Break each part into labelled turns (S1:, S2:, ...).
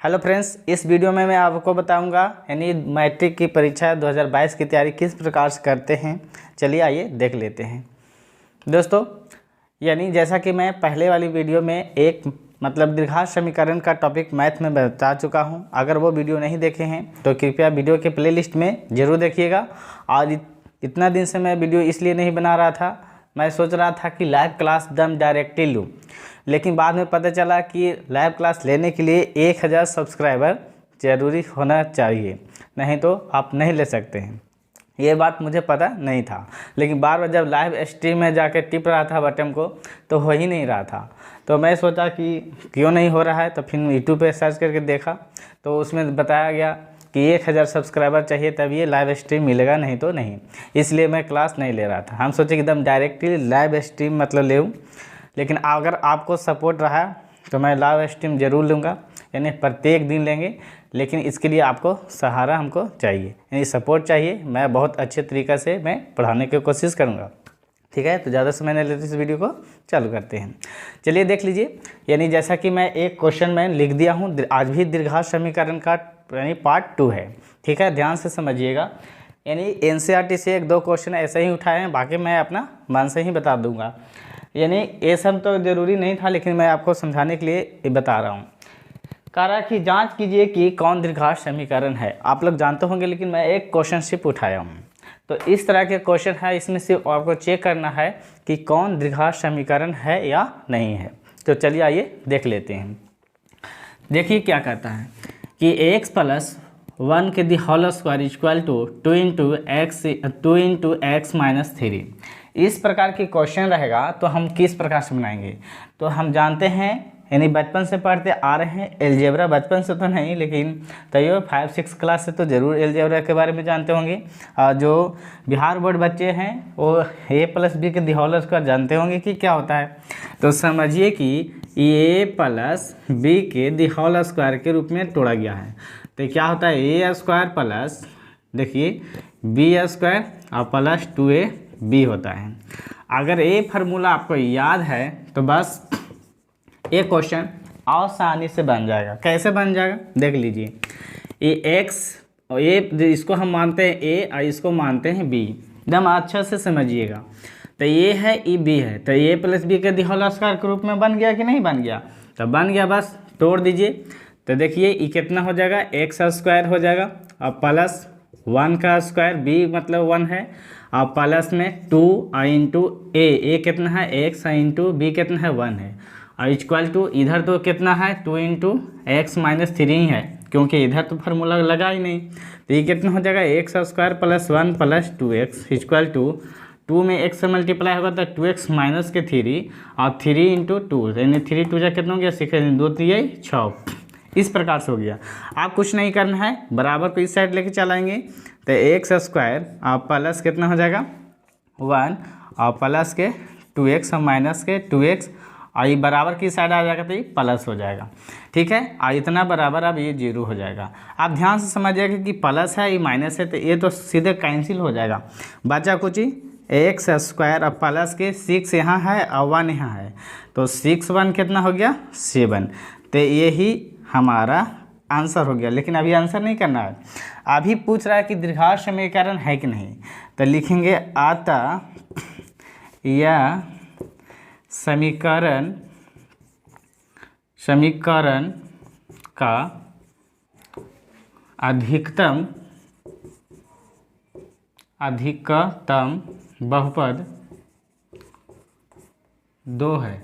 S1: Hello friends, इस video में मैं आपको बताऊंगा यानी मैट्रिक की परीक्षा 2022 की तैयारी किस प्रकार से करते हैं। चलिए आइए देख लेते हैं। दोस्तों, यानी जैसा कि मैं पहले वाली वीडियो में एक द्विघात समीकरण का टॉपिक मैथ में बता चुका हूं। अगर वो वीडियो नहीं देखे हैं तो कृपया वीडियो के प्लेलिस्ट में ज़रूर देखिएगा। और इतना दिन से मैं वीडियो इसलिए नहीं बना रहा था, मैं सोच रहा था कि लाइव क्लास दम डायरेक्टली लूँ, लेकिन बाद में पता चला कि लाइव क्लास लेने के लिए 1000 सब्सक्राइबर ज़रूरी होना चाहिए, नहीं तो आप नहीं ले सकते हैं। ये बात मुझे पता नहीं था, लेकिन बार बार जब लाइव स्ट्रीम में जाकर टिप रहा था बटन को तो हो ही नहीं रहा था। तो मैं सोचा कि क्यों नहीं हो रहा है, तो फिर यूट्यूब पे सर्च करके देखा तो उसमें बताया गया कि 1000 सब्सक्राइबर चाहिए तब ये लाइव स्ट्रीम मिलेगा, नहीं तो नहीं। इसलिए मैं क्लास नहीं ले रहा था। हम सोचे कि एकदम डायरेक्टली लाइव स्ट्रीम ले, लेकिन अगर आपको सपोर्ट रहा तो मैं लाइव स्ट्रीम ज़रूर लूँगा, यानी प्रत्येक दिन लेंगे। लेकिन इसके लिए आपको सहारा हमको चाहिए, यानी सपोर्ट चाहिए। मैं बहुत अच्छे तरीक़े से मैं पढ़ाने की कोशिश करूँगा, ठीक है। तो ज़्यादा समय नहीं लेते, इस वीडियो को चालू करते हैं। चलिए देख लीजिए, यानी जैसा कि मैं एक क्वेश्चन में लिख दिया हूँ, आज भी दीर्घात समीकरण का यानी पार्ट 2 है, ठीक है। ध्यान से समझिएगा। यानी एनसीईआरटी से 1-2 क्वेश्चन ऐसे ही उठाए हैं, बाकी मैं अपना मन से ही बता दूँगा। यानी ये सब तो ज़रूरी नहीं था, लेकिन मैं आपको समझाने के लिए बता रहा हूँ। कह रहा कि जांच कीजिए कि कौन दीर्घात समीकरण है। आप लोग जानते होंगे, लेकिन मैं एक क्वेश्चन सिर्फ उठाया हूँ। तो इस तरह के क्वेश्चन है, इसमें सिर्फ आपको चेक करना है कि कौन दीर्घात समीकरण है या नहीं है। तो चलिए आइए देख लेते हैं। देखिए क्या कहता है कि x + 1 के the whole square equal to 2 into x minus 3। इस प्रकार की क्वेश्चन रहेगा तो हम किस प्रकार से बनाएंगे। तो हम जानते हैं, यानी बचपन से पढ़ते आ रहे हैं एलजेब्रा, बचपन से तो नहीं लेकिन तैयो 5-6 क्लास से तो ज़रूर एलजेब्रा के बारे में जानते होंगे। और जो बिहार बोर्ड बच्चे हैं वो a + b के दी होल स्क्वायर जानते होंगे कि क्या होता है। तो समझिए कि a + b के दी होल स्क्वायर के रूप में तोड़ा गया है। तो क्या होता है, a स्क्वायर प्लस देखिए b स्क्वायर और प्लस 2ab होता है। अगर ये फार्मूला आपको याद है तो बस ये क्वेश्चन आसानी से बन जाएगा। कैसे बन जाएगा देख लीजिए। ये x और ये इसको हम मानते हैं a और इसको मानते हैं b, एकदम अच्छे से समझिएगा। तो ये है ये b है, तो a + b के दी होल स्क्वायर के रूप में बन गया कि नहीं बन गया। तो बन गया, बस तोड़ दीजिए। तो देखिए ये कितना हो जाएगा, x स्क्वायर हो जाएगा और प्लस 1 का स्क्वायर, b मतलब 1 है, और प्लस में 2 इंटू a कितना है x इंटू b कितना है 1 है, और इक्वल टू इधर तो कितना है 2 इंटू एक्स माइनस 3 है, क्योंकि इधर तो फार्मूला लगा ही नहीं। तो ये कितना हो जाएगा, x square plus 1 plus 2x equal to 2 में x से मल्टीप्लाई होगा तो 2x माइनस के 3 और 3 इंटू 2, यानी 3 2 कितना हो गया 6, 2 3 6। इस प्रकार से हो गया। आप कुछ नहीं करना है, बराबर को इस साइड लेके चलाएंगे तो x स्क्वायर और प्लस कितना हो जाएगा 1 और प्लस के 2x और माइनस के 2x, और ये बराबर की साइड आ जाएगा तो ये प्लस हो जाएगा, ठीक है। और इतना बराबर अब ये 0 हो जाएगा। आप ध्यान से समझिएगा कि प्लस है ये माइनस है, तो ये तो सीधे कैंसिल हो जाएगा। बचा कुछ ही एक्स स्क्वायर और प्लस के 6 यहाँ है और 1 यहाँ है, तो 6 1 कितना हो गया 7। तो यही हमारा आंसर हो गया। लेकिन अभी आंसर नहीं करना है, अभी पूछ रहा है कि दीर्घात समीकरण है कि नहीं। तो लिखेंगे अतः यह समीकरण का अधिकतम बहुपद 2 है।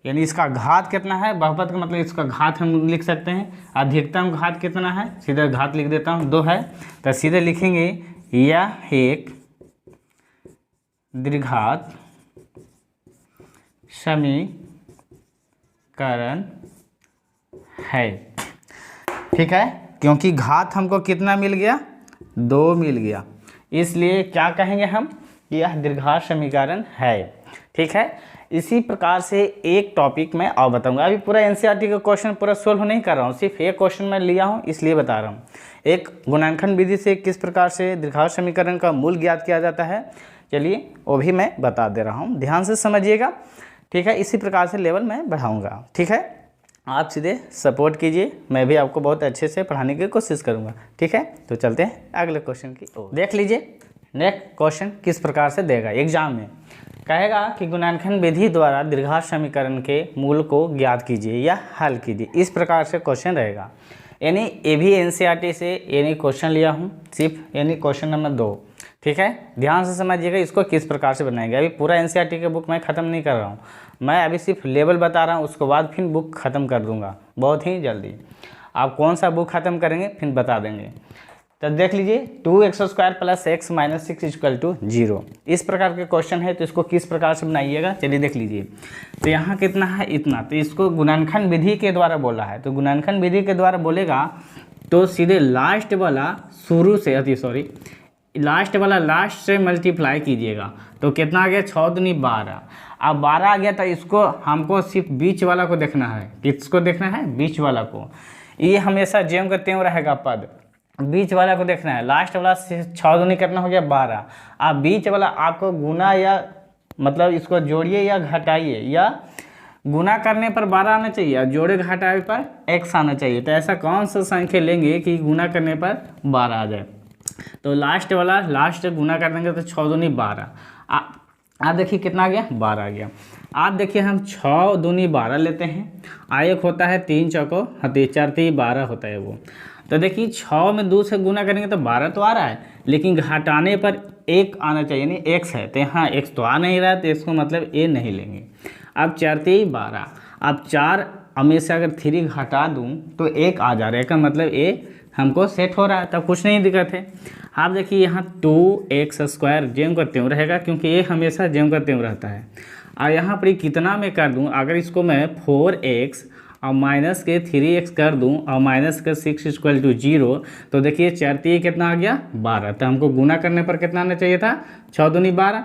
S1: यानी इसका घात कितना है, बहुपद का मतलब इसका घात हम लिख सकते हैं। अधिकतम घात कितना है, सीधे घात लिख देता हूँ 2 है, तो सीधे लिखेंगे यह एक दीर्घात समीकरण है, ठीक है। क्योंकि घात हमको कितना मिल गया 2 मिल गया, इसलिए क्या कहेंगे हम, यह दीर्घात समीकरण है, ठीक है। इसी प्रकार से एक टॉपिक मैं और बताऊंगा। अभी पूरा एनसीईआरटी का क्वेश्चन पूरा सोल्व नहीं कर रहा हूँ, सिर्फ एक क्वेश्चन मैं लिया हूँ इसलिए बता रहा हूँ। एक गुणनखंड विधि से किस प्रकार से दीर्घात समीकरण का मूल ज्ञात किया जाता है, चलिए वो भी मैं बता दे रहा हूँ, ध्यान से समझिएगा, ठीक है। इसी प्रकार से लेवल मैं बढ़ाऊँगा, ठीक है। आप सीधे सपोर्ट कीजिए, मैं भी आपको बहुत अच्छे से पढ़ाने की कोशिश करूँगा। ठीक है, तो चलते हैं अगले क्वेश्चन की ओर। देख लीजिए नेक्स्ट क्वेश्चन किस प्रकार से देगा एग्जाम में। कहेगा कि गुणनखंड विधि द्वारा द्विघात समीकरण के मूल को ज्ञात कीजिए या हल कीजिए, इस प्रकार से क्वेश्चन रहेगा। यानी ये भी एनसीईआरटी से यानी क्वेश्चन लिया हूँ सिर्फ, यानी क्वेश्चन नंबर 2। ठीक है, ध्यान से समझिएगा इसको किस प्रकार से बनाएंगे। अभी पूरा एनसीईआरटी के बुक मैं ख़त्म नहीं कर रहा हूँ, मैं अभी सिर्फ लेवल बता रहा हूँ, उसके बाद फिर बुक ख़त्म कर दूँगा बहुत ही जल्दी। आप कौन सा बुक ख़त्म करेंगे फिर बता देंगे। तो देख लीजिए 2x² + x - 6 = 0, इस प्रकार के क्वेश्चन है। तो इसको किस प्रकार से बनाइएगा चलिए देख लीजिए। तो यहाँ कितना है इतना, तो इसको गुणनखंड विधि के द्वारा बोला है। तो गुणनखंड विधि के द्वारा बोलेगा तो सीधे लास्ट वाला शुरू से लास्ट वाला लास्ट से मल्टीप्लाई कीजिएगा। तो कितना आ गया 6 दूनी 12। अब 12 आ गया तो इसको हमको सिर्फ बीच वाला को देखना है। किसको देखना है? बीच वाला को। ये हमेशा जेम करते हुए रहेगा पद, बीच वाला को देखना है। लास्ट वाला से 6 दूनी कितना हो गया 12। अब बीच वाला आपको गुना या मतलब इसको जोड़िए या घटाइए, या गुना करने पर 12 आना चाहिए और जोड़े घटाए पर x आना चाहिए। तो ऐसा कौन सा संख्या लेंगे कि गुना करने पर 12 आ जाए? तो लास्ट वाला लास्ट गुना कर देंगे तो 6 दूनी 12। आप देखिए कितना आ गया 12 आ गया। आप देखिए हम 6 दूनी 12 लेते हैं, एक होता है 3 चौको 4 3 12 होता है वो। तो देखिए 6 में 2 से गुना करेंगे तो 12 तो आ रहा है, लेकिन घटाने पर 1 आना चाहिए, यानी x है। तो यहाँ x तो आ नहीं रहा है, तो इसको मतलब a नहीं लेंगे। अब 4 3 12, अब 4 में से अगर 3 घटा दूँ तो 1 आ जा रहा है, का मतलब a हमको सेट हो रहा है, तब कुछ नहीं दिक्कत है। आप देखिए यहाँ 2x² जेम करते हुए रहेगा, क्योंकि ये हमेशा जेम करते हुए रहता है। और यहाँ पर कितना मैं कर दूँ, अगर इसको मैं 4x और माइनस के 3x कर दूं और माइनस के 6 = 0, तो देखिए 4 3 कितना आ गया 12। तो हमको गुना करने पर कितना आना चाहिए था 6 दूनी 12,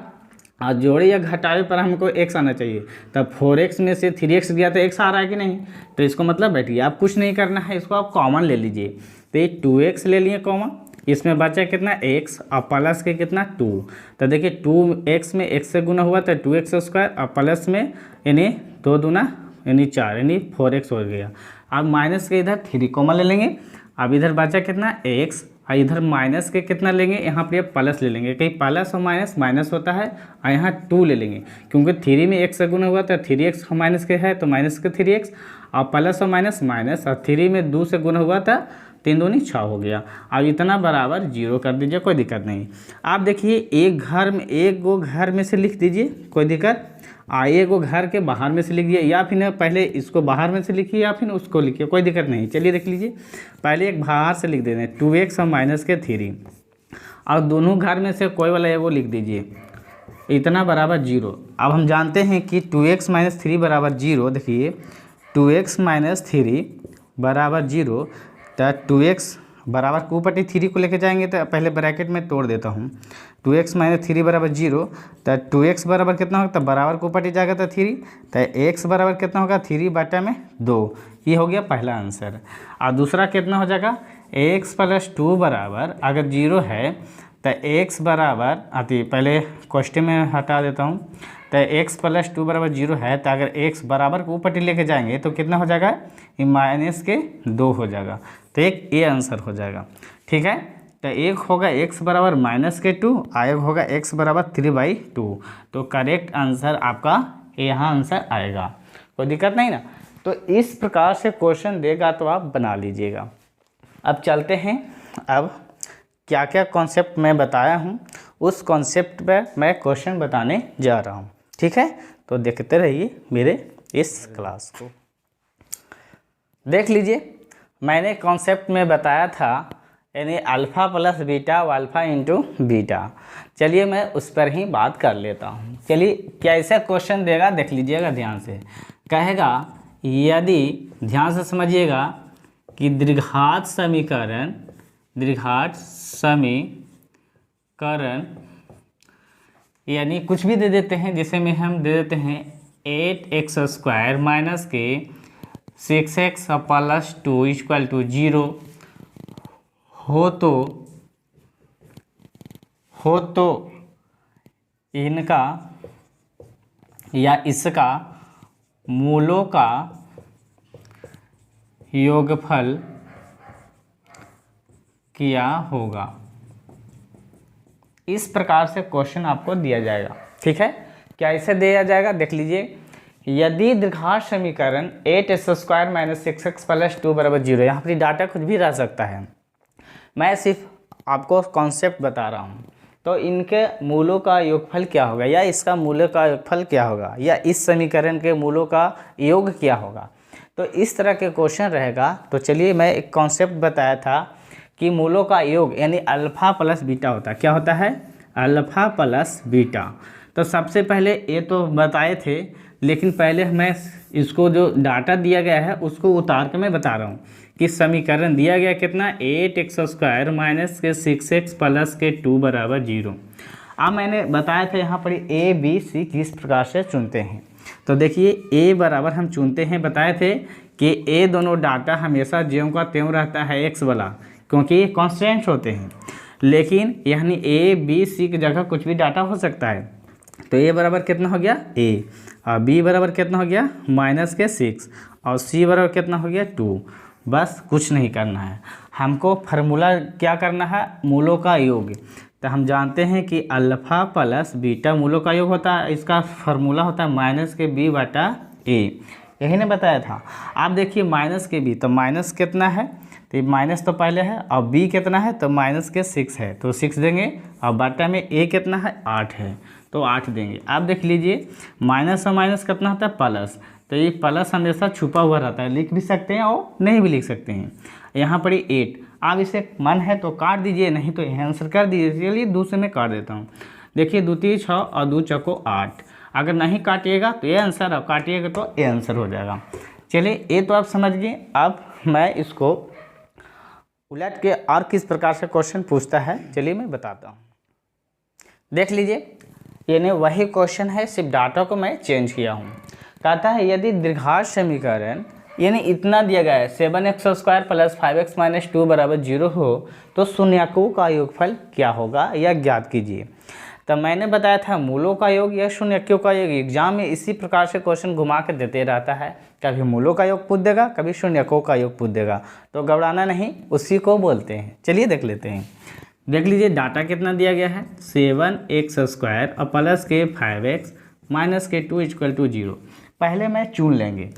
S1: और जोड़े या घटाए पर हमको x आना चाहिए। तब 4x में से 3x गया तो x आ रहा है कि नहीं? तो इसको मतलब बैठिए, आप कुछ नहीं करना है, इसको आप कॉमन ले लीजिए। तो ये 2x ले लिए कॉमन, इसमें बचा कितना x और प्लस के कितना 2। तो देखिए 2x में x से गुना हुआ तो 2x² और प्लस में यानी 2 दूना यानी 4 यानी 4x हो गया। अब माइनस के इधर 3 कॉमन ले लेंगे। अब इधर बचा कितना x, और इधर माइनस के कितना लेंगे, यहाँ पर प्लस ले लेंगे, कहीं प्लस और माइनस माइनस होता है, और यहाँ 2 ले लेंगे, क्योंकि 3 में x से गुना हुआ तो 3x माइनस के है तो माइनस के 3x, और प्लस और माइनस माइनस, और 3 में 2 से गुना हुआ था 3 दूनी 6 हो गया। अब इतना बराबर 0 कर दीजिए, कोई दिक्कत नहीं। आप देखिए एक गो घर में से लिख दीजिए, कोई दिक्कत। एक गो घर के बाहर में से लिखिए, या फिर पहले इसको बाहर में से लिखिए या फिर उसको लिखिए, कोई दिक्कत नहीं। चलिए देख लीजिए, पहले एक बाहर से लिख देते हैं 2x और माइनस के 3, और दोनों घर में से कोई वाला है वो लिख दीजिए, इतना बराबर 0। अब हम जानते हैं कि 2x - 3 बराबर 0। देखिए 2x - 3 बराबर 0, तो 2x बराबर ऊपर 3 को लेके जाएंगे तो पहले ब्रैकेट में तोड़ देता हूँ। 2x - 3 बराबर 0, तो 2x बराबर कितना होगा, तो बराबर को ऊपर जाएगा तो 3, तो x बराबर कितना होगा 3/2। ये हो गया पहला आंसर। और दूसरा कितना हो जाएगा, x + 2 बराबर अगर 0 है तो x बराबर आती, पहले क्वेश्चन में हटा देता हूँ। तो x + 2 बराबर 0 है, तो अगर x बराबर को ऊपर लेके जाएंगे तो कितना हो जाएगा, ये -2 हो जाएगा। तो एक ये आंसर हो जाएगा। ठीक है, तो एक होगा x बराबर -2, और एक होगा x बराबर 3/2। तो करेक्ट आंसर आपका यहाँ आंसर आएगा, कोई दिक्कत नहीं ना। तो इस प्रकार से क्वेश्चन देगा तो आप बना लीजिएगा। अब चलते हैं, अब क्या क्या कॉन्सेप्ट मैं बताया हूँ उस कॉन्सेप्ट पर मैं क्वेश्चन बताने जा रहा हूँ। ठीक है, तो देखते रहिए मेरे इस क्लास को। देख लीजिए, मैंने कॉन्सेप्ट में बताया था यानी अल्फ़ा + बीटा व अल्फ़ा × बीटा। चलिए मैं उस पर ही बात कर लेता हूँ। चलिए कैसे क्वेश्चन देगा देख लीजिएगा ध्यान से। कहेगा यदि, ध्यान से समझिएगा, कि द्विघात समीकरण यानी कुछ भी दे देते हैं, जैसे में हम दे देते हैं 8x² - के 6x + 2 = 0 हो तो इनका या इसका मूलों का योगफल क्या होगा। इस प्रकार से क्वेश्चन आपको दिया जाएगा। ठीक है, क्या इसे दिया जाएगा, देख लीजिए। यदि द्विघात समीकरण 8x² - 6x + 2 = 0, यहाँ पर डाटा कुछ भी रह सकता है, मैं सिर्फ आपको कॉन्सेप्ट बता रहा हूँ। तो इनके मूलों का योगफल क्या होगा, या इसका मूल्य का योगफल क्या होगा, या इस समीकरण के मूलों का योग क्या होगा। तो इस तरह के क्वेश्चन रहेगा। तो चलिए, मैं एक कॉन्सेप्ट बताया था कि मूलों का योग यानी अल्फ़ा प्लस बीटा होता है। क्या होता है, अल्फ़ा प्लस बीटा। तो सबसे पहले ये तो बताए थे, लेकिन पहले मैं इसको जो डाटा दिया गया है उसको उतार के मैं बता रहा हूँ कि समीकरण दिया गया कितना, 8x² - 6x + 2 = 0। अब मैंने बताया था यहाँ पर A B C किस प्रकार से चुनते हैं। तो देखिए, A बराबर हम चुनते हैं, बताए थे कि A दोनों डाटा हमेशा ज्यों का त्यों रहता है x वाला, क्योंकि ये कॉन्स्टेंट होते हैं। लेकिन यानी A B C की जगह कुछ भी डाटा हो सकता है। तो A बराबर कितना हो गया A, और B बराबर कितना हो गया -6, और C बराबर कितना हो गया 2। बस कुछ नहीं करना है, हमको फार्मूला क्या करना है, मूलों का योग। तो हम जानते हैं कि अल्फ़ा प्लस बीटा मूलों का योग होता है, इसका फार्मूला होता है -b/a। यही ने बताया था। आप देखिए -b, तो माइनस कितना है, तो माइनस तो पहले है, और b कितना है, तो -6 है, तो 6 देंगे, और बटा में a कितना है 8 है, तो 8 देंगे। आप देख लीजिए, माइनस और माइनस कितना होता है प्लस, तो ये प्लस हमेशा छुपा हुआ रहता है, लिख भी सकते हैं और नहीं भी लिख सकते हैं। यहाँ पर 8, आप इसे मन है तो काट दीजिए, नहीं तो यह आंसर कर दीजिए। चलिए दूसरे में काट देता हूँ। देखिए 2 3 6 और 2 चौको 8। अगर नहीं काटिएगा तो ये आंसर, और काटिएगा तो ये आंसर हो जाएगा। चलिए, ये तो आप समझ गए। अब मैं इसको उलट के और किस प्रकार से क्वेश्चन पूछता है, चलिए मैं बताता हूँ। देख लीजिए, यानी वही क्वेश्चन है, सिर्फ डाटा को मैं चेंज किया हूँ। कहता है यदि द्विघात समीकरण यानी इतना दिया गया है 7x² + 5x - 2 = 0 हो, तो शून्यकों का योगफल क्या होगा, यह ज्ञात कीजिए। तो मैंने बताया था मूलों का योग या शून्यकों का योग। एग्जाम में इसी प्रकार से क्वेश्चन घुमा के देते रहता है, कभी मूलों का योग पूछ देगा, कभी शून्यकों का योग पूछ देगा। तो घबराना नहीं, उसी को बोलते हैं। चलिए देख लेते हैं। देख लीजिए, डाटा कितना दिया गया है, 7x² और प्लस के 5x - के 2 = 0। पहले मैं चुन लेंगे।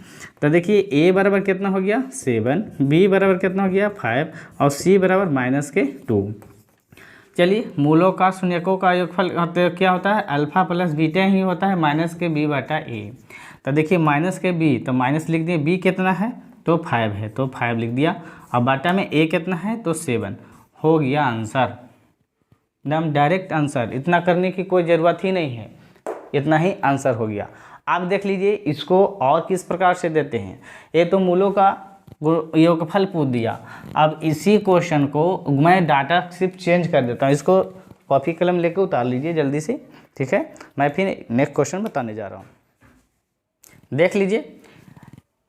S1: तो देखिए, A बराबर कितना हो गया 7, B बराबर कितना हो गया 5, और C बराबर -2। चलिए, मूलों का शून्यकों का योगफल क्या होता है, अल्फ़ा प्लस बीटा ही होता है, -b/a। तो देखिए -b, तो माइनस लिख दिए, b कितना है तो 5 है, तो 5 लिख दिया, और बाटा में a कितना है तो 7। हो गया आंसर, एकदम डायरेक्ट आंसर। इतना करने की कोई ज़रूरत ही नहीं है, इतना ही आंसर हो गया। आप देख लीजिए, इसको और किस प्रकार से देते हैं। ये तो मूलों का योगफल पूछ दिया। अब इसी क्वेश्चन को मैं डाटा सिर्फ चेंज कर देता हूँ। इसको कॉपी कलम लेके उतार लीजिए जल्दी से, ठीक है। मैं फिर नेक्स्ट क्वेश्चन बताने जा रहा हूँ। देख लीजिए,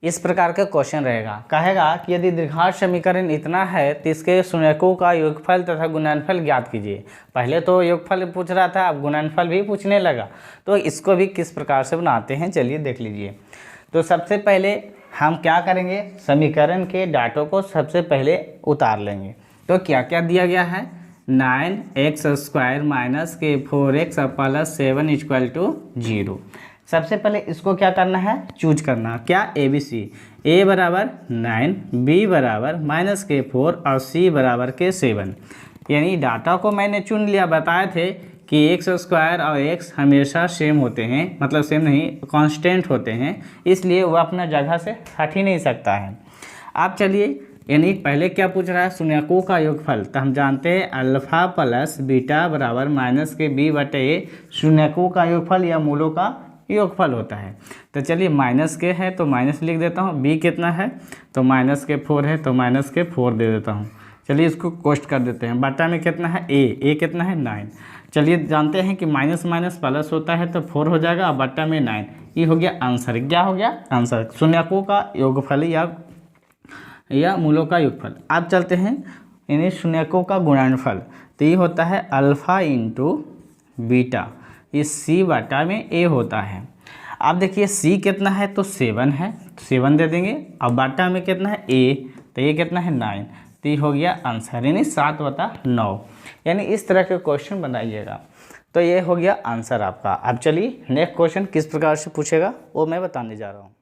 S1: इस प्रकार का क्वेश्चन रहेगा। कहेगा कि यदि द्विघात समीकरण इतना है तो इसके शून्यकों का योगफल तथा गुणनफल ज्ञात कीजिए। पहले तो योगफल पूछ रहा था, अब गुणनफल भी पूछने लगा। तो इसको भी किस प्रकार से बनाते हैं, चलिए देख लीजिए। तो सबसे पहले हम क्या करेंगे, समीकरण के डाटों को सबसे पहले उतार लेंगे। तो क्या क्या दिया गया है, 9x² - के 4x + 7 = 0। सबसे पहले इसको क्या करना है, चूज करना। क्या, ABC। A बराबर 9, B बराबर -4 और C बराबर के 7। यानी डाटा को मैंने चुन लिया। बताए थे कि x² और x हमेशा सेम होते हैं, मतलब सेम नहीं, कांस्टेंट होते हैं, इसलिए वह अपना जगह से हट ही नहीं सकता है। आप चलिए, यानी पहले क्या पूछ रहा है, शून्यकों का योगफल। तो हम जानते हैं अल्फ़ा प्लस बीटा बराबर -b/a शून्यकों का योगफल या मूलों का योगफल होता है। तो चलिए, माइनस के है तो माइनस लिख देता हूँ, b कितना है तो -4 है, तो -4 दे देता हूँ। चलिए, इसको कोष्ट कर देते हैं। बटा में कितना है a कितना है 9। चलिए, जानते हैं कि माइनस माइनस प्लस होता है, तो 4 हो जाएगा, और बटा में 9। ये हो गया आंसर। क्या हो गया आंसर, शून्यकों का योगफल या मूलों का योगफल। अब चलते हैं यानी शून्यकों का गुणनफल। तो ये होता है अल्फ़ा × बीटा, ये C बटा में a होता है। अब देखिए, C कितना है तो 7 है, 7 दे देंगे। अब बाटा में कितना है a, तो ये कितना है 9, तो ये हो गया आंसर, यानी 7/9। यानी इस तरह के क्वेश्चन बनाइएगा, तो ये हो गया आंसर आपका। अब चलिए नेक्स्ट क्वेश्चन किस प्रकार से पूछेगा वो मैं बताने जा रहा हूँ।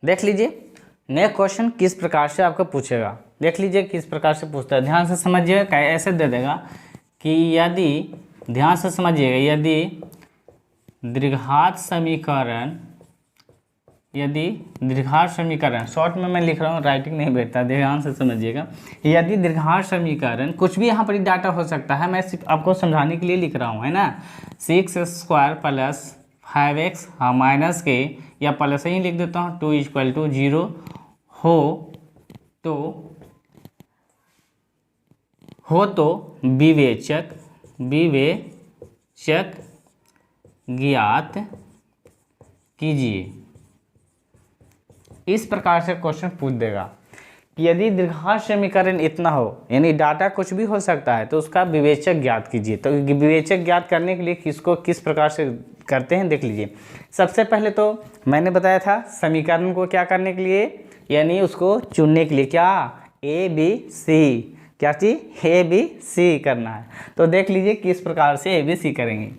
S1: देख लीजिए नेक्स्ट क्वेश्चन किस प्रकार से आपको पूछेगा, देख लीजिए किस प्रकार से पूछता है, ध्यान से समझिएगा। ऐसे दे देगा कि यदि, ध्यान से समझिएगा, यदि द्विघात समीकरण, शॉर्ट में मैं लिख रहा हूँ, राइटिंग नहीं बैठता, ध्यान से समझिएगा। यदि द्विघात समीकरण, कुछ भी यहाँ पर डाटा हो सकता है, मैं सिर्फ आपको समझाने के लिए लिख रहा हूँ, है ना। 6² + 5x माइनस के, या प्लस ही लिख देता हूँ, 2 = 0 हो तो विवेचक ज्ञात कीजिए। इस प्रकार से क्वेश्चन पूछ देगा कि यदि द्विघात समीकरण इतना हो, यानी डाटा कुछ भी हो सकता है, तो उसका विवेचक ज्ञात कीजिए। तो विवेचक ज्ञात करने के लिए किसको किस प्रकार से करते हैं देख लीजिए। सबसे पहले तो मैंने बताया था समीकरण को क्या करने के लिए, यानी उसको चुनने के लिए, क्या A B C, क्या चीज़ A B C करना है। तो देख लीजिए किस प्रकार से A B C करेंगे।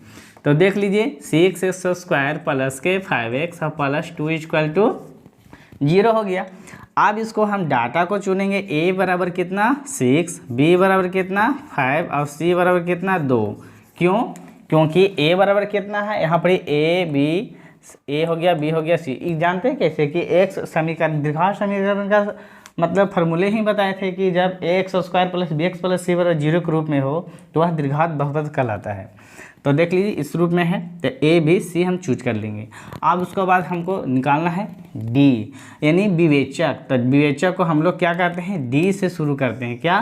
S1: तो देख लीजिए 6x² + के 5x + 2 = 0 हो गया। अब इसको हम डाटा को चुनेंगे, A बराबर कितना 6, B बराबर कितना 5 और C बराबर कितना 2। क्यों? क्योंकि A बराबर कितना है यहाँ पर A B, A हो गया, B हो गया, C। जानते हैं कैसे कि एक समीकरण, द्विघात समीकरण का मतलब फॉर्मूले ही बताए थे कि जब ax² + bx + c बराबर 0 के रूप में हो तो वह द्विघात बहुपद कहलाता है। तो देख लीजिए इस रूप में है, तो A B C हम चूज कर लेंगे। अब उसके बाद हमको निकालना है D, यानी विवेचक। तो विवेचक को हम लोग क्या करते हैं, D से शुरू करते हैं। क्या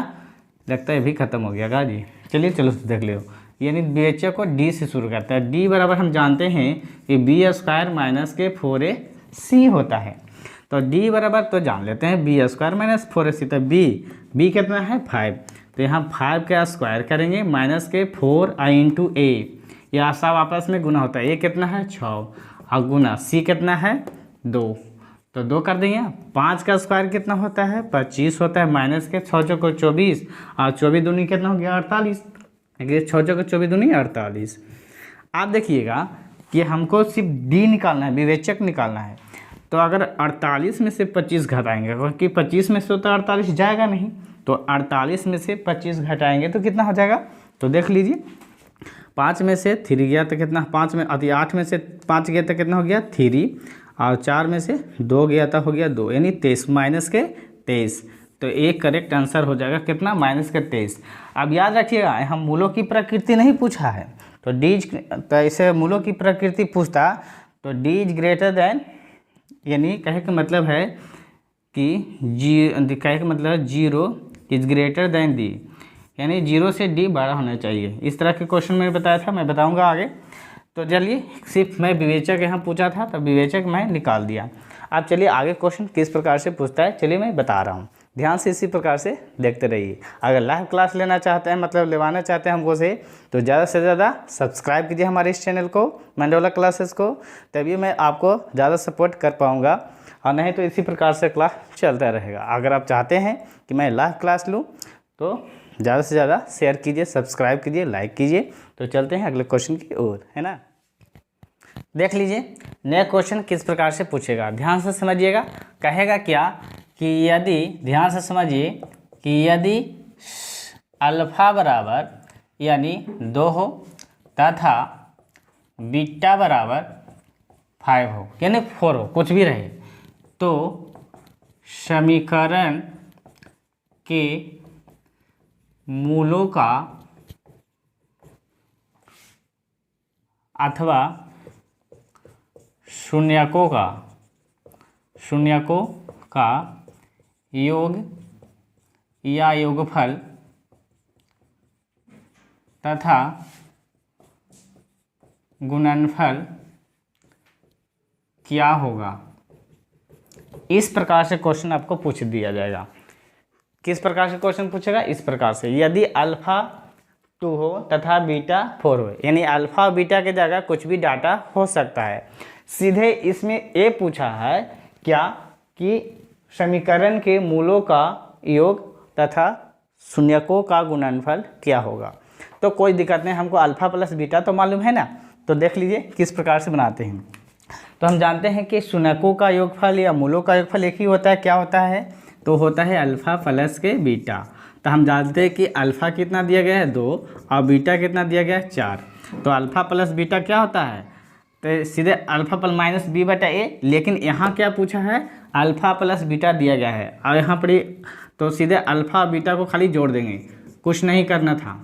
S1: लगता है अभी खत्म हो गया का जी, चलो देख लो। यानी विवेचक को D से शुरू करता है। D बराबर हम जानते हैं कि b² - के 4ac होता है। तो D बराबर तो जान लेते हैं b² - 4ac। तो b कितना है 5, तो यहाँ 5 का स्क्वायर करेंगे माइनस के 4 × a, यह सब आपस में गुना होता है। a कितना है 6 और गुना c कितना है 2, तो 2 कर देंगे। 5 का स्क्वायर कितना होता है 25 होता है, माइनस के 6 × 24 और 24 दूनी कितना हो गया 48, 6 × 24 दूनी 48। आप देखिएगा कि हमको सिर्फ D निकालना है, विवेचक निकालना है। तो अगर 48 में से 25 घटाएंगे, क्योंकि 25 में से तो 48 जाएगा नहीं, तो 48 में से 25 घटाएंगे तो कितना हो जाएगा। तो देख लीजिए 5 में से 3 गया तो कितना, 5 में 8 में से 5 गया तो कितना हो गया 3, और 4 में से 2 गया तो हो गया 2, यानी 23 माइनस के 23। तो एक करेक्ट आंसर हो जाएगा कितना -23। अब याद रखिएगा हम मूलों की प्रकृति नहीं पूछा है, तो D, तो ऐसे मूलों की प्रकृति पूछता तो D इज ग्रेटर देन, यानी कहे का मतलब है कि कहे का मतलब 0 इज ग्रेटर देन D, यानी 0 से D बड़ा होना चाहिए। इस तरह के क्वेश्चन मैंने बताया था, मैं बताऊंगा आगे। तो चलिए सिर्फ मैं विवेचक यहाँ पूछा था तो विवेचक मैं निकाल दिया। अब चलिए आगे क्वेश्चन किस प्रकार से पूछता है चलिए मैं बता रहा हूँ, ध्यान से इसी प्रकार से देखते रहिए। अगर लाइव क्लास लेना चाहते हैं, मतलब लेवाना चाहते हैं हमको से, तो ज़्यादा से ज़्यादा सब्सक्राइब कीजिए हमारे इस चैनल को, मंडोला क्लासेस को, तभी मैं आपको ज़्यादा सपोर्ट कर पाऊँगा। और नहीं तो इसी प्रकार से क्लास चलता रहेगा। अगर आप चाहते हैं कि मैं लाइव क्लास लूँ तो ज़्यादा से ज़्यादा शेयर कीजिए, सब्सक्राइब कीजिए, लाइक कीजिए। तो चलते हैं अगले क्वेश्चन की ओर, है ना। देख लीजिए नया क्वेश्चन किस प्रकार से पूछेगा, ध्यान से समझिएगा। कहेगा क्या कि यदि, ध्यान से समझिए, कि यदि अल्फा बराबर यानी 2 हो तथा बीटा बराबर 5 हो, यानी 4 हो, कुछ भी रहे, तो समीकरण के मूलों का अथवा शून्यकों का योग या योगफल तथा गुणनफल क्या होगा। इस प्रकार से क्वेश्चन आपको पूछ दिया जाएगा। किस प्रकार से क्वेश्चन पूछेगा, इस प्रकार से, यदि अल्फा 2 हो तथा बीटा 4 हो, यानी अल्फा और बीटा के जगह कुछ भी डाटा हो सकता है। सीधे इसमें ये पूछा है क्या कि समीकरण के मूलों का योग तथा शून्यकों का गुणनफल क्या होगा। तो कोई दिक्कत नहीं, हमको अल्फा प्लस बीटा तो मालूम है ना, तो देख लीजिए किस प्रकार से बनाते हैं। तो हम जानते हैं कि शून्यकों का योगफल या मूलों का योगफल एक ही होता है, क्या होता है, तो होता है अल्फ़ा प्लस के बीटा। तो हम जानते हैं कि अल्फ़ा कितना दिया गया है 2 और बीटा कितना दिया गया है 4। तो अल्फ़ा प्लस बीटा क्या होता है, तो सीधे अल्फ़ा प्लस माइनस बी बटा ए, लेकिन यहाँ क्या पूछा है, अल्फ़ा प्लस बीटा दिया गया है और यहाँ पर तो सीधे अल्फ़ा बीटा को खाली जोड़ देंगे, कुछ नहीं करना था,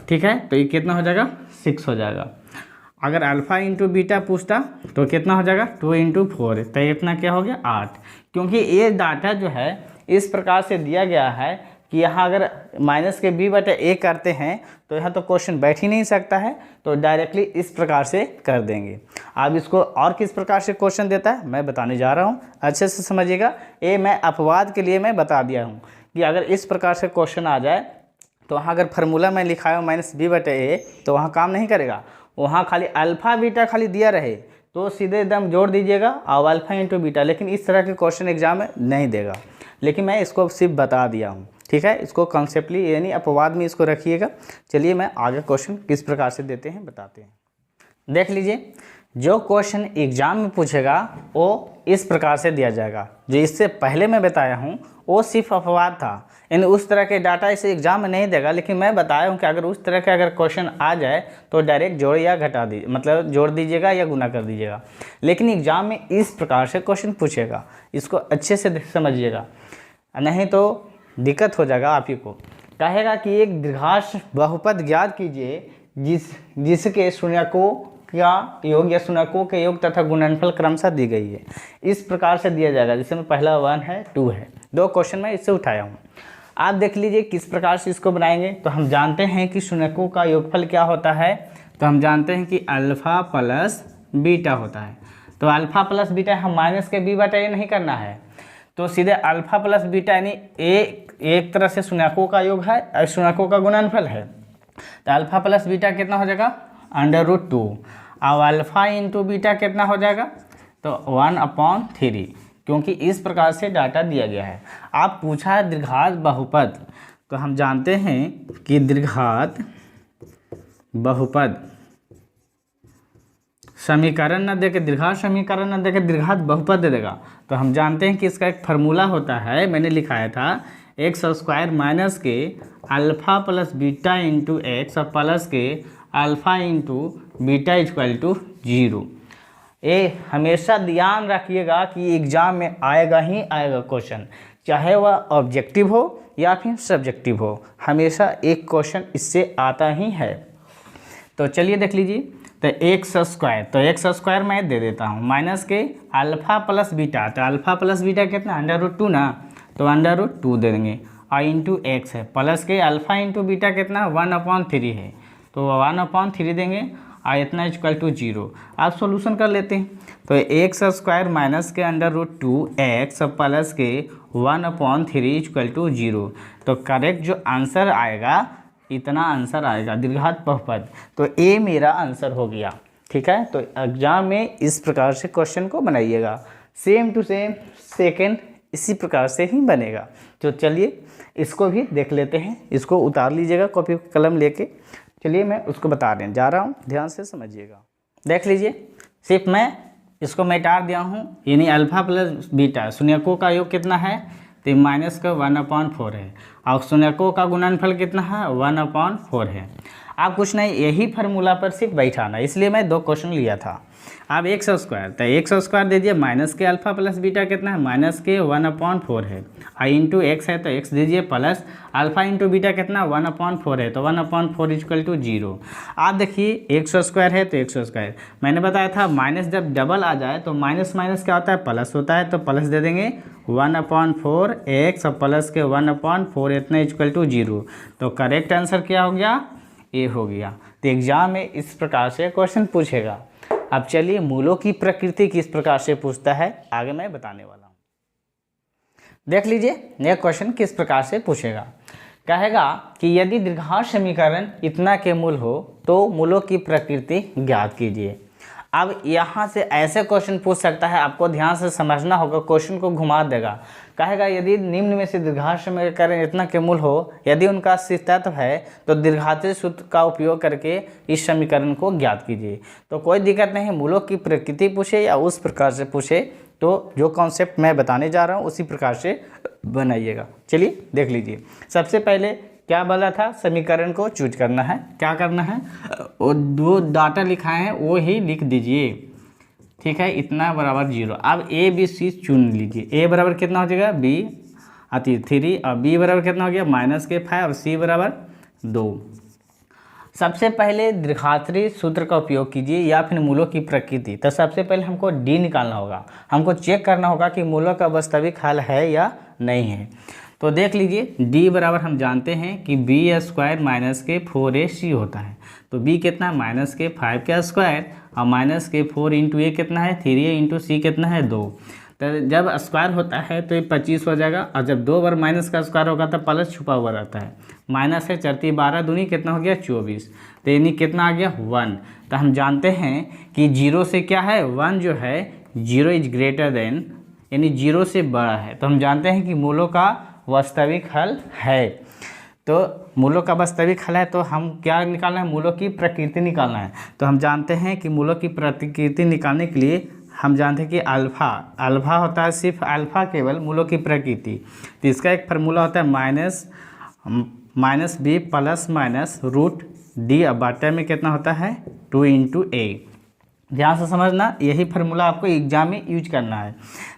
S1: ठीक है। तो ये कितना हो जाएगा 6 हो जाएगा। अगर अल्फ़ा इंटू बीटा पूछता तो कितना हो जाएगा 2 इंटू 4, तो इतना क्या हो गया 8। क्योंकि ये डाटा जो है इस प्रकार से दिया गया है कि यहाँ अगर माइनस के बी बटे ए करते हैं तो यहाँ तो क्वेश्चन बैठ ही नहीं सकता है, तो डायरेक्टली इस प्रकार से कर देंगे। अब इसको और किस प्रकार से क्वेश्चन देता है मैं बताने जा रहा हूँ, अच्छे से समझिएगा। ये मैं अपवाद के लिए मैं बता दिया हूँ कि अगर इस प्रकार से क्वेश्चन आ जाए तो वहाँ अगर फार्मूला मैं लिखाया हूँ माइनस बी बटे ए तो वहाँ काम नहीं करेगा, वहाँ खाली अल्फ़ा बीटा खाली दिया रहे तो सीधे एकदम जोड़ दीजिएगा और अल्फ़ा इंटू बीटा, लेकिन इस तरह के क्वेश्चन एग्जाम में नहीं देगा। लेकिन मैं इसको सिर्फ बता दिया हूँ, ठीक है। इसको कॉन्सेप्टली यानी अपवाद में इसको रखिएगा। चलिए मैं आगे क्वेश्चन किस प्रकार से देते हैं बताते हैं। देख लीजिए, जो क्वेश्चन एग्जाम में पूछेगा वो इस प्रकार से दिया जाएगा। जो इससे पहले मैं बताया हूँ वो सिर्फ अपवाद था, यानी उस तरह के डाटा इसे एग्जाम में नहीं देगा, लेकिन मैं बताया हूँ कि अगर उस तरह के अगर क्वेश्चन आ जाए तो डायरेक्ट जोड़ या घटा दीजिए, मतलब जोड़ दीजिएगा या गुना कर दीजिएगा। लेकिन एग्जाम में इस प्रकार से क्वेश्चन पूछेगा, इसको अच्छे से समझिएगा, नहीं तो दिक्कत हो जाएगा आप ही को। कहेगा कि एक द्विघात बहुपद ज्ञात कीजिए जिसके शून्यकों का योग या शून्यकों के योग तथा गुणनफल क्रमशः दी गई है। इस प्रकार से दिया जाएगा, जिसमें पहला 1 है 2 है, 2 क्वेश्चन मैं इससे उठाया हूँ। आप देख लीजिए किस प्रकार से इसको बनाएंगे। तो हम जानते हैं कि शून्यकों का योगफल क्या होता है, तो हम जानते हैं कि अल्फ़ा प्लस बीटा होता है। तो अल्फ़ा प्लस बीटा हम माइनस के बी बटा ए नहीं करना है, तो सीधे अल्फ़ा प्लस बीटा यानी एक तरह से शून्यकों का योग है और शून्यकों का गुणनफल है। तो अल्फ़ा प्लस बीटा कितना हो जाएगा √2 और अल्फ़ा इंटू बीटा कितना हो जाएगा तो 1/3, क्योंकि इस प्रकार से डाटा दिया गया है। आप पूछा है द्विघात बहुपद, तो हम जानते हैं कि द्विघात बहुपद समीकरण न देके द्विघात समीकरण न देके द्विघात बहुपद दे देगा। तो हम जानते हैं कि इसका एक फार्मूला होता है, मैंने लिखाया था x² माइनस के alpha plus beta into x और प्लस के alpha into beta equal to 0। ये हमेशा ध्यान रखिएगा कि एग्ज़ाम में आएगा ही आएगा क्वेश्चन, चाहे वह ऑब्जेक्टिव हो या फिर सब्जेक्टिव हो, हमेशा एक क्वेश्चन इससे आता ही है। तो चलिए देख लीजिए, तो x² तो x² मैं दे देता हूँ माइनस के अल्फ़ा प्लस बीटा, तो अल्फ़ा प्लस बीटा कितना √2 ना, तो √2 दे देंगे और इंटू एक्स है, प्लस के अल्फ़ा इंटू बीटा कितना 1/3 है, तो 1/3 देंगे और इतना इक्वल टू 0। आप सॉल्यूशन कर लेते हैं, तो x² माइनस के √2x प्लस के 1/3 इक्वल टू 0। तो करेक्ट जो आंसर आएगा इतना आंसर आएगा द्विघात बहुपद। तो ए मेरा आंसर हो गया, ठीक है। तो एग्जाम में इस प्रकार से क्वेश्चन को बनाइएगा, सेम टू सेम सेकेंड इसी प्रकार से ही बनेगा। तो चलिए इसको भी देख लेते हैं, इसको उतार लीजिएगा कॉपी कलम लेके। चलिए मैं उसको बताने जा रहा हूँ, ध्यान से समझिएगा। देख लीजिए, सिर्फ मैं इसको मिटा दिया हूँ, यानी अल्फ़ा प्लस बीटा शून्यकों का योग कितना है तो माइनस का 1/4 है और शून्यकों का गुणनफल कितना है 1/4 है। आप कुछ नहीं, यही फार्मूला पर सिर्फ बैठाना, इसलिए मैं 2 क्वेश्चन लिया था। अब x² तो x² दे दिए माइनस के अल्फ़ा प्लस बीटा कितना है माइनस के 1/4 है और इंटू एक्स है तो x दीजिए प्लस अल्फ़ा इंटू बीटा कितना 1/4 है, तो 1/4 इक्वल टू 0। आप देखिए x² है तो x², मैंने बताया था माइनस जब डबल आ जाए तो माइनस माइनस क्या होता है प्लस होता है, तो प्लस दे देंगे 1/4 x प्लस के 1/4 इतना इक्वल टू 0। तो करेक्ट आंसर क्या हो गया ए हो गया। तो एग्जाम में इस प्रकार से क्वेश्चन पूछेगा। अब चलिए मूलों की प्रकृति किस प्रकार से पूछता है आगे मैं बताने वाला हूँ। देख लीजिए यह क्वेश्चन किस प्रकार से पूछेगा। कहेगा कि यदि द्विघात समीकरण इतना के मूल हो तो मूलों की प्रकृति ज्ञात कीजिए। अब यहाँ से ऐसे क्वेश्चन पूछ सकता है, आपको ध्यान से समझना होगा, क्वेश्चन को घुमा देगा। कहेगा यदि निम्न में से दीर्घात समीकरण इतना के मूल हो, यदि उनका अस्तित्व है तो दीर्घातीय सूत्र का उपयोग करके इस समीकरण को ज्ञात कीजिए। तो कोई दिक्कत नहीं, मूलों की प्रकृति पूछे या उस प्रकार से पूछे तो जो कॉन्सेप्ट मैं बताने जा रहा हूँ उसी प्रकार से बनाइएगा। चलिए देख लीजिए। सबसे पहले क्या बोला था, समीकरण को चूज करना है। क्या करना है, वो डाटा लिखाए हैं वो ही लिख दीजिए, ठीक है। इतना बराबर 0। अब ए बी सी चुन लीजिए। ए बराबर कितना हो जाएगा, बी आती 3, और बी बराबर कितना हो गया -5, और सी बराबर 2। सबसे पहले द्विघाती सूत्र का उपयोग कीजिए या फिर मूलों की प्रकृति। तो सबसे पहले हमको डी निकालना होगा, हमको चेक करना होगा कि मूलों का वास्तविक हल है या नहीं है। तो देख लीजिए, d बराबर हम जानते हैं कि b² - के 4ac होता है। तो b कितना है -5 का स्क्वायर, और -4 इंटू ए कितना है 3a इंटू सी कितना है 2। तो जब स्क्वायर होता है तो ये 25 हो जाएगा, और जब 2 बार माइनस का स्क्वायर होगा तो प्लस छुपा हुआ रहता है। माइनस है 4 12 दूनी कितना हो गया 24, तो यानी कितना आ गया 1। तो हम जानते हैं कि 0 से क्या है 1 जो है 0 इज ग्रेटर देन, यानी 0 से बड़ा है। तो हम जानते हैं कि मूलों का वास्तविक हल है। तो मूलों का वास्तविक हल है तो हम क्या निकालना है, मूलों की प्रकृति निकालना है। तो हम जानते हैं कि मूलों की प्रकृति निकालने के लिए हम जानते हैं कि अल्फ़ा होता है, सिर्फ अल्फ़ा केवल मूलों की प्रकृति। तो इसका एक फार्मूला होता है -b ± √d, अब बाटा में कितना होता है 2 × a। ध्यान से समझना, यही फार्मूला आपको एग्जाम में यूज करना है।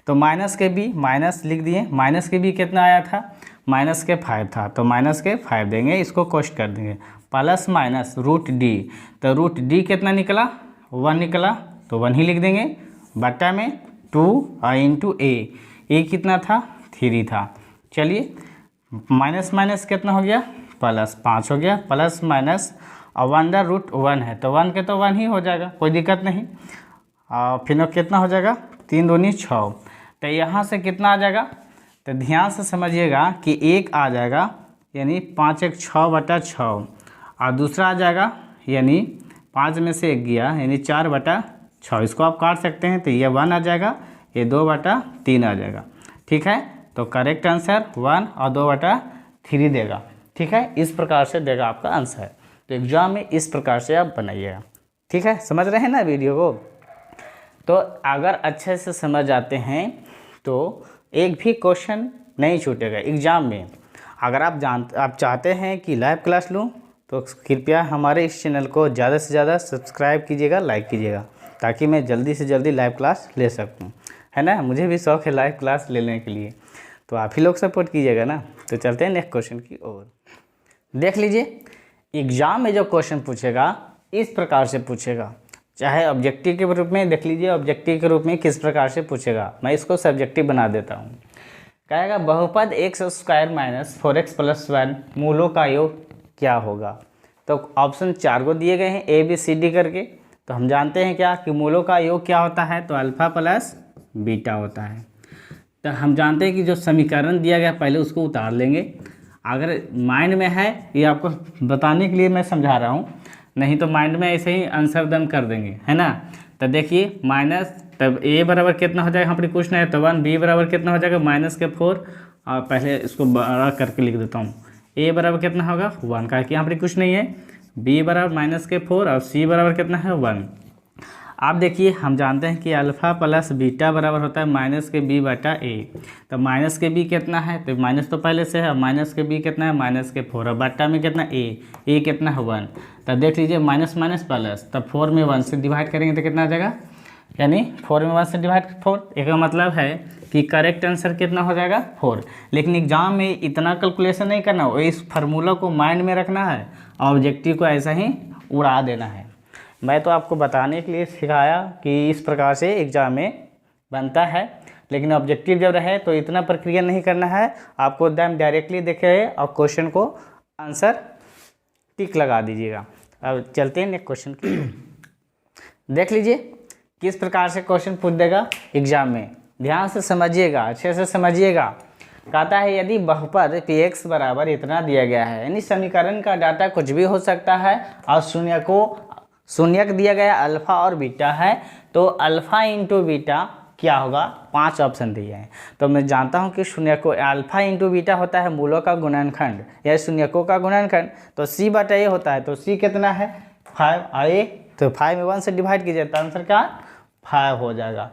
S1: तो माइनस के बी माइनस लिख दिए, माइनस के बी कितना आया था -5 था, तो -5 देंगे, इसको कोष्ट कर देंगे, ± √d। तो √d कितना निकला 1 निकला, तो 1 ही लिख देंगे, बट्टा में 2 × a कितना था 3 था। चलिए माइनस माइनस कितना हो गया +5 हो गया, प्लस माइनस और 1/√1 है तो 1 के तो 1 ही हो जाएगा, कोई दिक्कत नहीं। और फिर कितना हो जाएगा 3 दूनी 6। तो यहाँ से कितना आ जाएगा, तो ध्यान से समझिएगा कि 1 आ जाएगा यानी 5 × 6/6, और दूसरा आ जाएगा यानी 5 में से 1 गया यानी 4/6। इसको आप काट सकते हैं, तो ये 1 आ जाएगा, ये 2/3 आ जाएगा, ठीक है। तो करेक्ट आंसर 1 और 2/3 देगा, ठीक है। इस प्रकार से देगा आपका आंसर। तो एग्जाम में इस प्रकार से आप बनाइएगा, ठीक है। समझ रहे हैं ना वीडियो को। तो अगर अच्छे से समझ आते हैं तो एक भी क्वेश्चन नहीं छूटेगा एग्ज़ाम में। अगर आप चाहते हैं कि लाइव क्लास लूँ तो कृपया हमारे इस चैनल को ज़्यादा से ज़्यादा सब्सक्राइब कीजिएगा, लाइक कीजिएगा, ताकि मैं जल्दी से जल्दी लाइव क्लास ले सकूँ, है ना। मुझे भी शौक़ है लाइव क्लास लेने के लिए, तो आप ही लोग सपोर्ट कीजिएगा ना। तो चलते हैं नेक्स्ट क्वेश्चन की ओर। देख लीजिए, एग्ज़ाम में जो क्वेश्चन पूछेगा इस प्रकार से पूछेगा, चाहे ऑब्जेक्टिव के रूप में देख लीजिए, ऑब्जेक्टिव के रूप में किस प्रकार से पूछेगा, मैं इसको सब्जेक्टिव बना देता हूँ। कहेगा बहुपद x² - 4x + 1 मूलों का योग क्या होगा। तो ऑप्शन 4 को दिए गए हैं A B C D करके। तो हम जानते हैं क्या कि मूलों का योग क्या होता है, तो अल्फ़ा + बीटा होता है। तो हम जानते हैं कि जो समीकरण दिया गया पहले उसको उतार लेंगे। अगर माइंड में है, ये आपको बताने के लिए मैं समझा रहा हूँ, नहीं तो माइंड में ऐसे ही आंसर दम कर देंगे, है ना। तो देखिए माइनस, तब a बराबर कितना हो जाएगा, यहाँ पर कुछ नहीं है तो 1, b बराबर कितना हो जाएगा -4, और पहले इसको बड़ा करके लिख देता हूँ। a बराबर कितना होगा 1 का, कि यहाँ पर कुछ नहीं है, b बराबर -4 और c बराबर कितना है 1। आप देखिए हम जानते हैं कि अल्फ़ा + बीटा बराबर होता है -b/a। तो माइनस के b कितना है, तो माइनस तो पहले से है, माइनस के b कितना है -4, और बट्टा में कितना a कितना है 1। तो देख लीजिए माइनस माइनस प्लस, तब 4 में 1 से डिवाइड करेंगे तो कितना आ जाएगा, यानी 4 में 1 से डिवाइड 4। एक मतलब है कि करेक्ट आंसर कितना हो जाएगा 4। लेकिन एग्जाम में इतना कैलकुलेशन नहीं करना हो, इस फार्मूला को माइंड में रखना है, ऑब्जेक्टिव को ऐसा ही उड़ा देना है। मैं तो आपको बताने के लिए सिखाया कि इस प्रकार से एग्ज़ाम में बनता है, लेकिन ऑब्जेक्टिव जब रहे तो इतना प्रक्रिया नहीं करना है, आपको एकदम डायरेक्टली देखे और क्वेश्चन को आंसर टिक लगा दीजिएगा। अब चलते हैं नेक्स्ट क्वेश्चन की। देख लीजिए किस प्रकार से क्वेश्चन पूछ देगा एग्जाम में, ध्यान से समझिएगा, अच्छे से समझिएगा। कहता है यदि बहुपद px बराबर इतना दिया गया है, यानी समीकरण का डाटा कुछ भी हो सकता है और शून्यक दिया गया अल्फ़ा और बीटा है, तो अल्फ़ा इंटू बीटा क्या होगा, 5 ऑप्शन दिए हैं। तो मैं जानता हूँ कि शून्यकों अल्फ़ा इंटू बीटा होता है मूलों का गुणनखंड या शून्यकों का गुणनखंड, तो सी बटा ए होता है। तो सी कितना है 5, आए तो 5 में 1 से डिवाइड कीजिए तो आंसर क्या 5 हो जाएगा।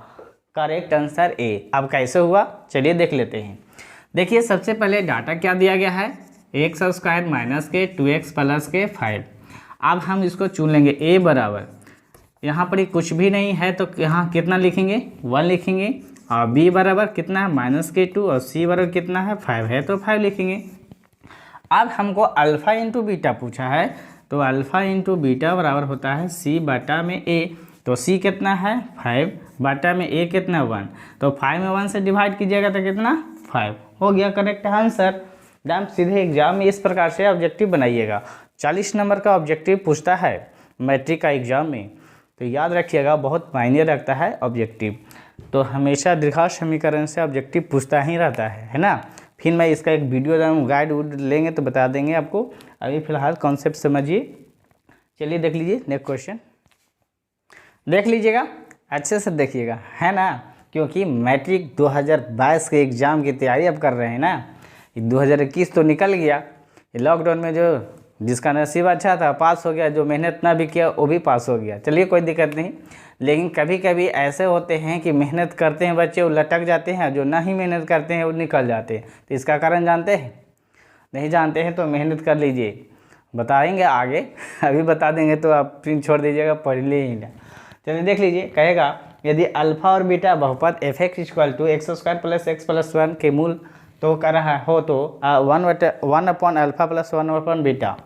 S1: Correct answer A. अब कैसे हुआ चलिए देख लेते हैं। देखिए सबसे पहले डाटा क्या दिया गया है, एक्स स्क्वायर माइनस के 2x प्लस के 5। अब हम इसको चुन लेंगे a बराबर, यहाँ पर ही कुछ भी नहीं है तो यहाँ कितना लिखेंगे 1 लिखेंगे, और b बराबर कितना है माइनस के 2 और c बराबर कितना है 5 है तो 5 लिखेंगे। अब हमको अल्फ़ा इंटू बीटा पूछा है, तो अल्फ़ा इंटू बीटा बराबर होता है c बटा में a, तो c कितना है 5 बटा में a कितना 1, तो 5 में 1 से डिवाइड कीजिएगा तो कितना 5 हो गया करेक्ट आंसर। डाम सीधे एग्जाम में इस प्रकार से ऑब्जेक्टिव बनाइएगा। 40 नंबर का ऑब्जेक्टिव पूछता है मैट्रिक का एग्जाम में, तो याद रखिएगा बहुत मायने रखता है ऑब्जेक्टिव। तो हमेशा द्विघात समीकरण से ऑब्जेक्टिव पूछता ही रहता है ना। फिर मैं इसका एक वीडियो गाइड लेंगे तो बता देंगे आपको, अभी फिलहाल कॉन्सेप्ट समझिए। चलिए देख लीजिए नेक्स्ट क्वेश्चन, देख लीजिएगा अच्छे से देखिएगा, है ना, क्योंकि मैट्रिक 2022 के एग्ज़ाम की तैयारी अब कर रहे हैं ना। 2021 तो निकल गया, लॉकडाउन में जो जिसका नसीब अच्छा था पास हो गया, जो मेहनत ना भी किया वो भी पास हो गया, चलिए कोई दिक्कत नहीं। लेकिन कभी कभी ऐसे होते हैं कि मेहनत करते हैं बच्चे वो लटक जाते हैं, जो ना ही मेहनत करते हैं वो निकल जाते हैं। तो इसका कारण जानते हैं, नहीं जानते हैं तो मेहनत कर लीजिए, बताएंगे आगे अभी बता देंगे तो आप प्रिंट छोड़ दीजिएगा, पढ़ लीजिए। चलिए देख लीजिए, कहेगा यदि अल्फ़ा और बीटा बहुपद f x equal to x square plus x plus 1 के मूल तो कर रहा हो तो 1 upon alpha plus 1 upon beta,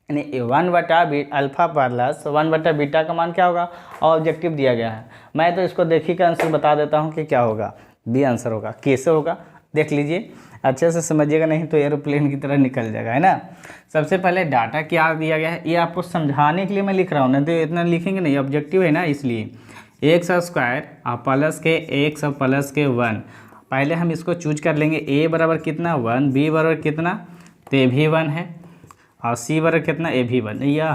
S1: यानी 1 बटा अल्फ़ा प्लस 1 बटा बीटा का मान क्या होगा, और ऑब्जेक्टिव दिया गया है। मैं तो इसको देखी का आंसर बता देता हूँ कि क्या होगा, बी आंसर होगा। कैसे होगा देख लीजिए, अच्छे से समझिएगा, नहीं तो एरोप्लेन की तरह निकल जाएगा, है ना। सबसे पहले डाटा क्या दिया गया है ये आपको समझाने के लिए मैं लिख रहा हूँ, नहीं तो इतना लिखेंगे नहीं, ऑब्जेक्टिव है ना इसलिए। एक्स स्क्वायर प्लस के एक्स प्लस के 1, पहले हम इसको चूज कर लेंगे। ए बराबर कितना 1, बी बराबर कितना तो ए भी 1 है, और सी बराबर कितना ए भी 1। यह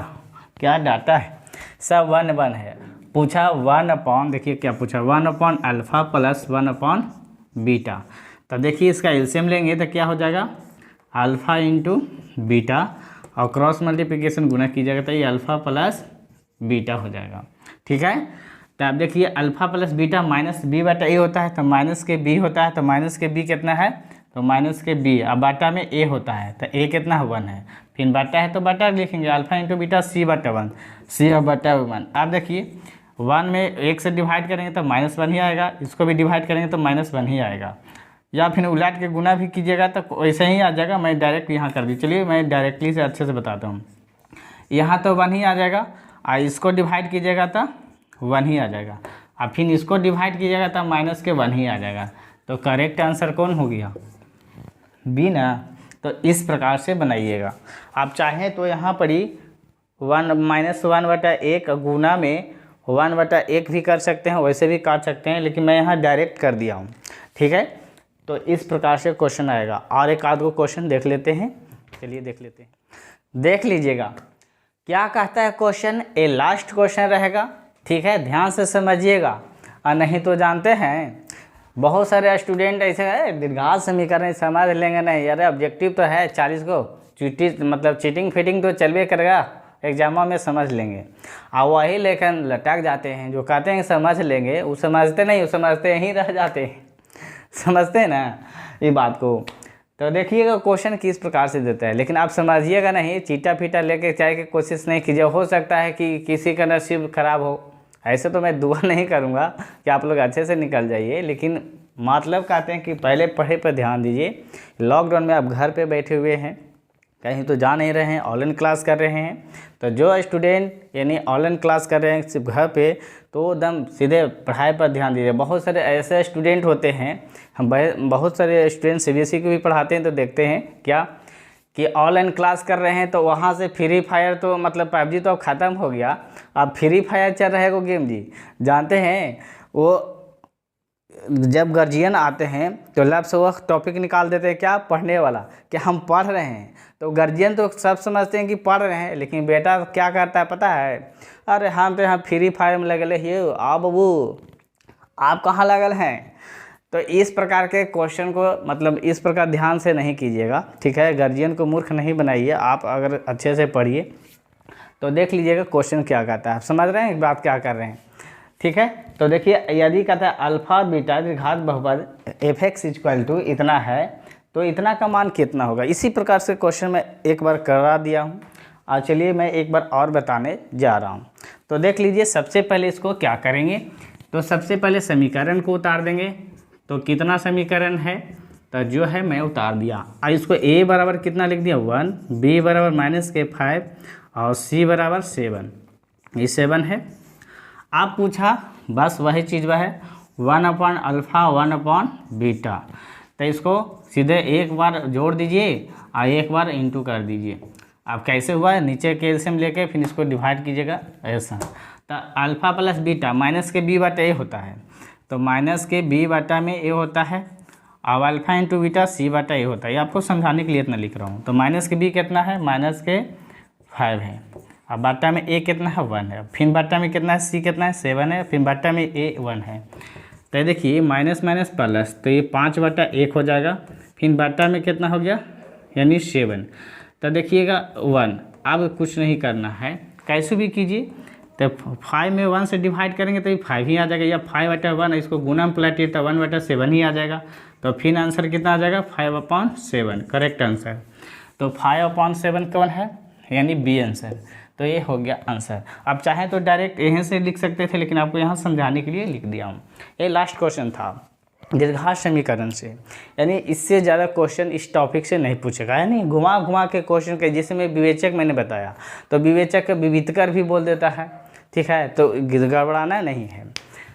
S1: क्या डाटा है, सब 1 1 है। पूछा 1 अपॉन, देखिए क्या पूछा 1 upon alpha plus 1 upon beta. तो देखिए इसका एलसीएम लेंगे तो क्या हो जाएगा अल्फ़ा इंटू बीटा, और क्रॉस मल्टीप्लिकेशन गुना कीजिएगा तो ये अल्फ़ा प्लस बीटा हो जाएगा। ठीक है, तो आप देखिए alpha plus beta minus b बटा ए होता है, तो माइनस के बी होता है, तो माइनस के बी कितना है तो माइनस के बी, अब बाटा में ए होता है तो ए कितना 1 है, फिर बाटा है तो बाटा लिखेंगे अल्फ़ा इंटू बीटा सी बटा 1, सी और बटा 1। आप देखिए 1 में 1 से डिवाइड करेंगे तो -1 ही आएगा, इसको भी डिवाइड करेंगे तो -1 ही आएगा, या फिर उलट के गुना भी कीजिएगा तो वैसे ही आ जाएगा। मैं डायरेक्ट यहाँ कर दी, चलिए मैं डायरेक्टली से अच्छे से बताता हूँ। यहाँ तो 1 ही आ जाएगा, और इसको डिवाइड कीजिएगा तो 1 ही आ जाएगा, और फिर इसको डिवाइड कीजिएगा तो माइनस के 1 ही आ जाएगा। तो करेक्ट आंसर कौन हो गया बी ना। तो इस प्रकार से बनाइएगा। आप चाहें तो यहाँ पर ही 1 बटा 1 गुना में 1 बटा 1 भी कर सकते हैं, वैसे भी काट सकते हैं, लेकिन मैं यहाँ डायरेक्ट कर दिया हूँ। ठीक है, तो इस प्रकार से क्वेश्चन आएगा। और एक आध को क्वेश्चन देख लेते हैं, चलिए देख लेते हैं, देख लीजिएगा क्या कहता है क्वेश्चन। ये लास्ट क्वेश्चन रहेगा, ठीक है, ध्यान से समझिएगा, और नहीं तो जानते हैं बहुत सारे स्टूडेंट ऐसे है दीर्घात समीकरण समझ लेंगे नहीं, अरे ऑब्जेक्टिव तो है 40 को, चीटिंग फिटिंग तो चलवे करेगा, एग्जामों में समझ लेंगे, और वही लेकिन लटक जाते हैं, जो कहते हैं समझ लेंगे वो समझते नहीं, वो समझते यहीं रह जाते हैं, समझते हैं ना ये बात को। तो देखिएगा क्वेश्चन किस प्रकार से देता है, लेकिन आप समझिएगा नहीं, चीटा फीटा लेके चाहे की कोशिश नहीं कीजिए, हो सकता है कि किसी का नसीब खराब हो। ऐसे तो मैं दुआ नहीं करूँगा कि आप लोग अच्छे से निकल जाइए, लेकिन मतलब कहते हैं कि पहले पढ़े पर ध्यान दीजिए। लॉकडाउन में आप घर पे बैठे हुए हैं, कहीं तो जा नहीं रहे हैं, ऑनलाइन क्लास कर रहे हैं, तो जो स्टूडेंट यानी ऑनलाइन क्लास कर रहे हैं सिर्फ घर पे, तो एकदम सीधे पढ़ाई पर ध्यान दीजिए। बहुत सारे ऐसे स्टूडेंट होते हैं, हम बहुत सारे स्टूडेंट सीबीएसई को भी पढ़ाते हैं, तो देखते हैं क्या कि ऑनलाइन क्लास कर रहे हैं तो वहाँ से फ्री फायर तो मतलब PUBG तो अब ख़त्म हो गया, अब फ्री फायर चल रहा है वो गेम जी, जानते हैं वो जब गार्जियन आते हैं तो लब से वह टॉपिक निकाल देते हैं, क्या पढ़ने वाला, कि हम पढ़ रहे हैं। तो गार्जियन तो सब समझते हैं कि पढ़ रहे हैं, लेकिन बेटा क्या करता है पता है, अरे हम तो यहाँ फ्री फायर में लगल है, आ बबू आप कहाँ लगल हैं। तो इस प्रकार के क्वेश्चन को मतलब इस प्रकार ध्यान से नहीं कीजिएगा, ठीक है। गार्जियन को मूर्ख नहीं बनाइए, आप अगर अच्छे से पढ़िए तो देख लीजिएगा क्वेश्चन क्या कहता है, आप समझ रहे हैं बात क्या कर रहे हैं, ठीक है। तो देखिए यदि कहता है अल्फा बीटा द्विघात बहुपद f(x) = इतना है, तो इतना का मान कितना होगा। इसी प्रकार से क्वेश्चन मैं एक बार करा दिया हूँ, और चलिए मैं एक बार और बताने जा रहा हूँ। तो देख लीजिए, सबसे पहले इसको क्या करेंगे, तो सबसे पहले समीकरण को उतार देंगे। तो कितना समीकरण है, तो जो है मैं उतार दिया, और इसको a बराबर कितना लिख दिया 1, b बराबर -k5 और c बराबर 7, ये 7 है। आप पूछा बस वही चीज़ वह है 1/α 1/β, तो इसको सीधे एक बार जोड़ दीजिए और एक बार इंटू कर दीजिए। अब कैसे हुआ है, नीचे के एलसीएम लेके फिर इसको डिवाइड कीजिएगा ऐसा। तो अल्फा प्लस बीटा माइनस के b बटा a होता है, तो माइनस के b बटा में a होता है, अब अल्फा इंटू बीटा c बटा a होता है। ये आपको समझाने के लिए इतना लिख रहा हूँ। तो माइनस के b कितना है, माइनस के 5 है, अब बटा में a कितना है 1 है, फिर बटा में कितना है c कितना है 7 है, फिर बटा में a 1 है। तो देखिए माइनस माइनस प्लस, तो ये 5/1 हो जाएगा, फिर बटा में कितना हो गया यानी 7। तो देखिएगा 1, अब कुछ नहीं करना है, कैसे भी कीजिए। तो 5 में 1 से डिवाइड करेंगे तो ये 5 ही आ जाएगा, या 5/1 इसको गुना पलटिए तो 1/7 ही आ जाएगा। तो फिर आंसर कितना आ जाएगा 5/7, करेक्ट आंसर। तो 5/7 कौन है, यानी बी आंसर। तो ये हो गया आंसर। आप चाहें तो डायरेक्ट यहीं से लिख सकते थे, लेकिन आपको यहाँ समझाने के लिए लिख दिया हूँ। ये लास्ट क्वेश्चन था दीर्घात समीकरण से, यानी इससे ज़्यादा क्वेश्चन इस टॉपिक से नहीं पूछेगा, यानी घुमा घुमा के क्वेश्चन के, जैसे मैं विवेचक मैंने बताया, तो विवेचक विविधकर भी बोल देता है, ठीक है। तो गड़बड़ाना नहीं है,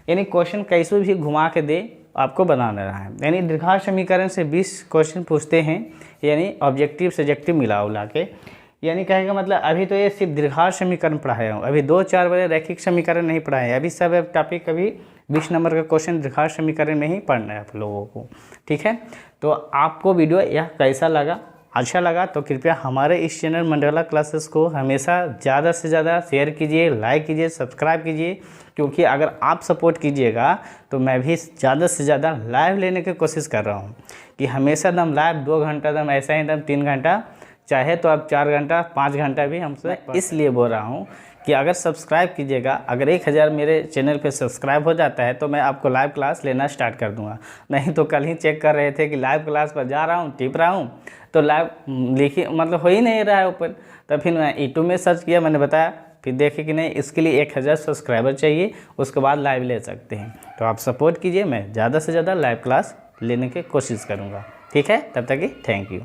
S1: यानी क्वेश्चन कैसे भी घुमा के दे आपको बनाना रहा है। यानी दीर्घात समीकरण से 20 क्वेश्चन पूछते हैं, यानी ऑब्जेक्टिव सब्जेक्टिव मिला उला के। यानी कहेगा मतलब अभी तो ये सिर्फ दीर्घात समीकरण पढ़ाया हूँ, अभी 2-4 बजे रैखिक समीकरण नहीं पढ़ाए हैं, अभी सब टॉपिक अभी 20 नंबर का क्वेश्चन दीर्घात समीकरण में ही पढ़ना है आप लोगों को, ठीक है। तो आपको वीडियो यह कैसा लगा, अच्छा लगा तो कृपया हमारे इस चैनल मंडला क्लासेस को हमेशा ज़्यादा से ज़्यादा शेयर कीजिए, लाइक कीजिए, सब्सक्राइब कीजिए, क्योंकि अगर आप सपोर्ट कीजिएगा तो मैं भी ज़्यादा से ज़्यादा लाइव लेने की कोशिश कर रहा हूँ, कि हमेशा दम लाइव 2 घंटा दम ऐसा ही दम 3 घंटा, चाहे तो आप 4 घंटा 5 घंटा भी हमसे। इसलिए बोल रहा हूँ कि अगर सब्सक्राइब कीजिएगा, अगर 1000 मेरे चैनल पे सब्सक्राइब हो जाता है तो मैं आपको लाइव क्लास लेना स्टार्ट कर दूंगा। नहीं तो कल ही चेक कर रहे थे कि लाइव क्लास पर जा रहा हूँ, टिप रहा हूँ, तो लाइव लिखी मतलब हो ही नहीं रहा है ओपन। तो फिर मैं यूट्यूब में सर्च किया, मैंने बताया, फिर देखे कि नहीं इसके लिए 1000 सब्सक्राइबर चाहिए, उसके बाद लाइव ले सकते हैं। तो आप सपोर्ट कीजिए, मैं ज़्यादा से ज़्यादा लाइव क्लास लेने की कोशिश करूँगा, ठीक है। तब तक की थैंक यू।